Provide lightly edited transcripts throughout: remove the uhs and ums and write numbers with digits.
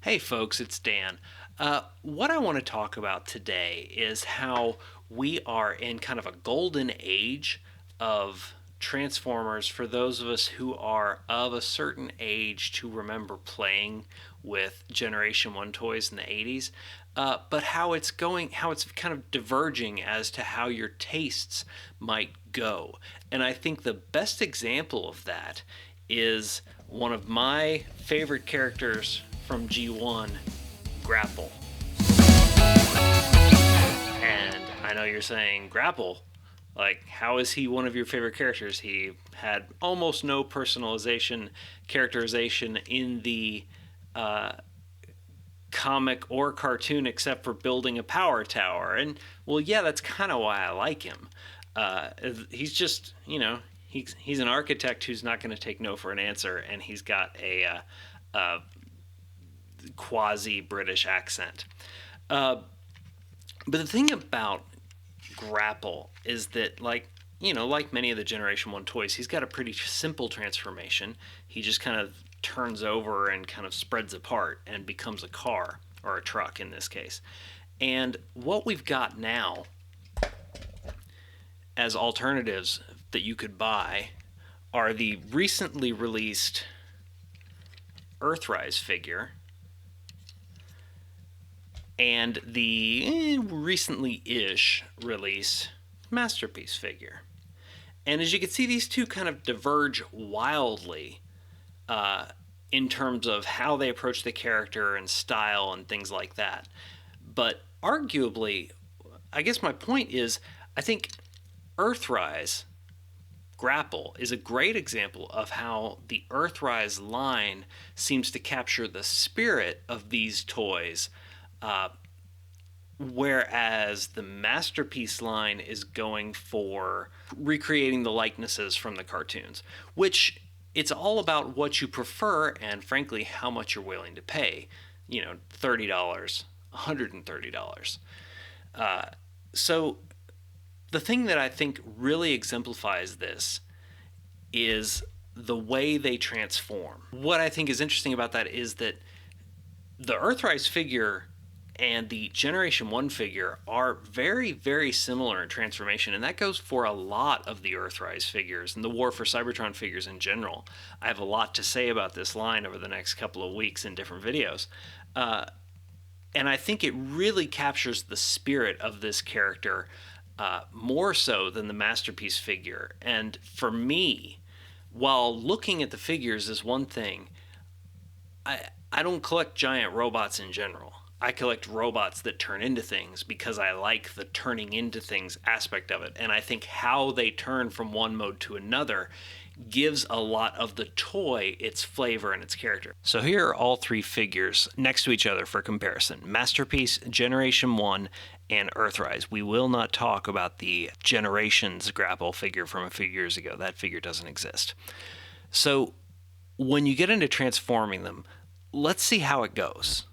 Hey folks, it's Dan. What I want to talk about today is how we are in kind of a golden age of Transformers for those of us who are of a certain age to remember playing with Generation 1 toys in the 80s, but how it's kind of diverging as to how your tastes might go. And I think the best example of that is one of my favorite characters from G1, Grapple. And I know you're saying, Grapple? Like, how is he one of your favorite characters? He had almost no characterization in the comic or cartoon except for building a power tower. And, well, yeah, that's kind of why I like him. He's just, he's an architect who's not going to take no for an answer, and he's got a quasi-British accent. But the thing about Grapple is that, like many of the Generation 1 toys, he's got a pretty simple transformation. He just kind of turns over and kind of spreads apart and becomes a car, or a truck in this case. And what we've got now as alternatives that you could buy are the recently released Earthrise figure and the recently-ish release Masterpiece figure. And as you can see, these two kind of diverge wildly in terms of how they approach the character and style and things like that. But arguably, I guess my point is, I think Earthrise Grapple is a great example of how the Earthrise line seems to capture the spirit of these toys, whereas the Masterpiece line is going for recreating the likenesses from the cartoons, which it's all about what you prefer and, frankly, how much you're willing to pay. $30, $130. So the thing that I think really exemplifies this is the way they transform. What I think is interesting about that is that the Earthrise figure and the Generation 1 figure are very, very similar in transformation, and that goes for a lot of the Earthrise figures and the War for Cybertron figures in general. I have a lot to say about this line over the next couple of weeks in different videos. And I think it really captures the spirit of this character more so than the Masterpiece figure. And for me, while looking at the figures is one thing, I don't collect giant robots in general. I collect robots that turn into things because I like the turning into things aspect of it. And I think how they turn from one mode to another gives a lot of the toy its flavor and its character. So here are all three figures next to each other for comparison: Masterpiece, Generation 1, and Earthrise. We will not talk about the Generations Grapple figure from a few years ago. That figure doesn't exist. So when you get into transforming them, let's see how it goes.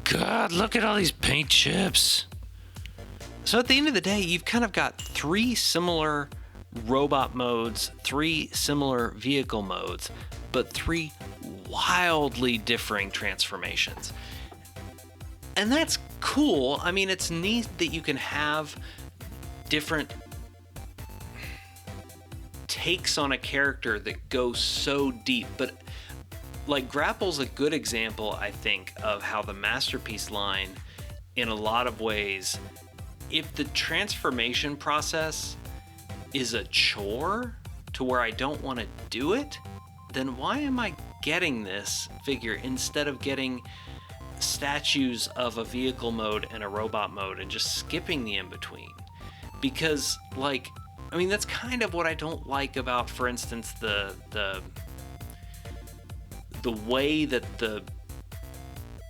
God, look at all these paint chips. So at the end of the day, you've kind of got 3 similar robot modes, 3 similar vehicle modes, but 3 wildly differing transformations. And that's cool. I mean, it's neat that you can have different takes on a character that go so deep, but like Grapple's a good example, I think, of how the Masterpiece line, in a lot of ways, if the transformation process is a chore to where I don't want to do it, then why am I getting this figure instead of getting statues of a vehicle mode and a robot mode and just skipping the in-between? Because, like, I mean, that's kind of what I don't like about, for instance, the way that the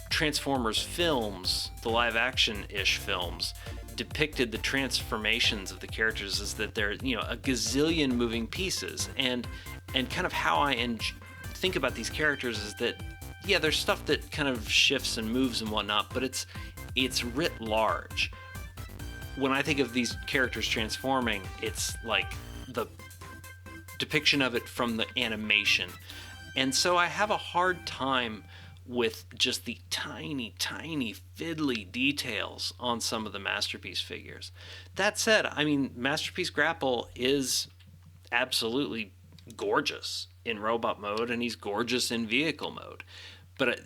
Transformers films, the live-action-ish films, depicted the transformations of the characters, is that they're, you know, a gazillion moving pieces, and kind of how I think about these characters is that, yeah, there's stuff that kind of shifts and moves and whatnot, but it's writ large. When I think of these characters transforming, it's like the depiction of it from the animation. And so I have a hard time with just the tiny, tiny, fiddly details on some of the Masterpiece figures. That said, I mean, Masterpiece Grapple is absolutely gorgeous in robot mode, and he's gorgeous in vehicle mode. But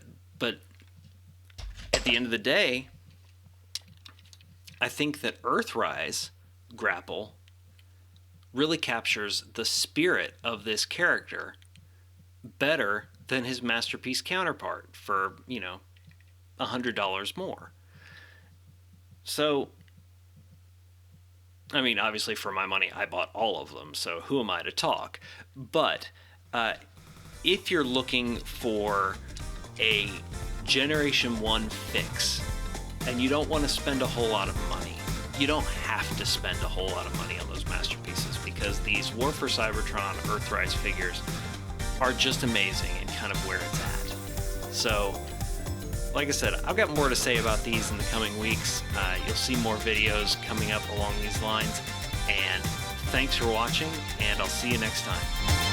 at the end of the day, I think that Earthrise Grapple really captures the spirit of this character better than his Masterpiece counterpart for, you know, $100 more. So, I mean, obviously for my money, I bought all of them, so who am I to talk? But if you're looking for a Generation 1 fix, and you don't want to spend a whole lot of money, you don't have to spend a whole lot of money on those Masterpieces, because these War for Cybertron Earthrise figures are just amazing and kind of where it's at. So, like I said, I've got more to say about these in the coming weeks. You'll see more videos coming up along these lines. And thanks for watching, and I'll see you next time.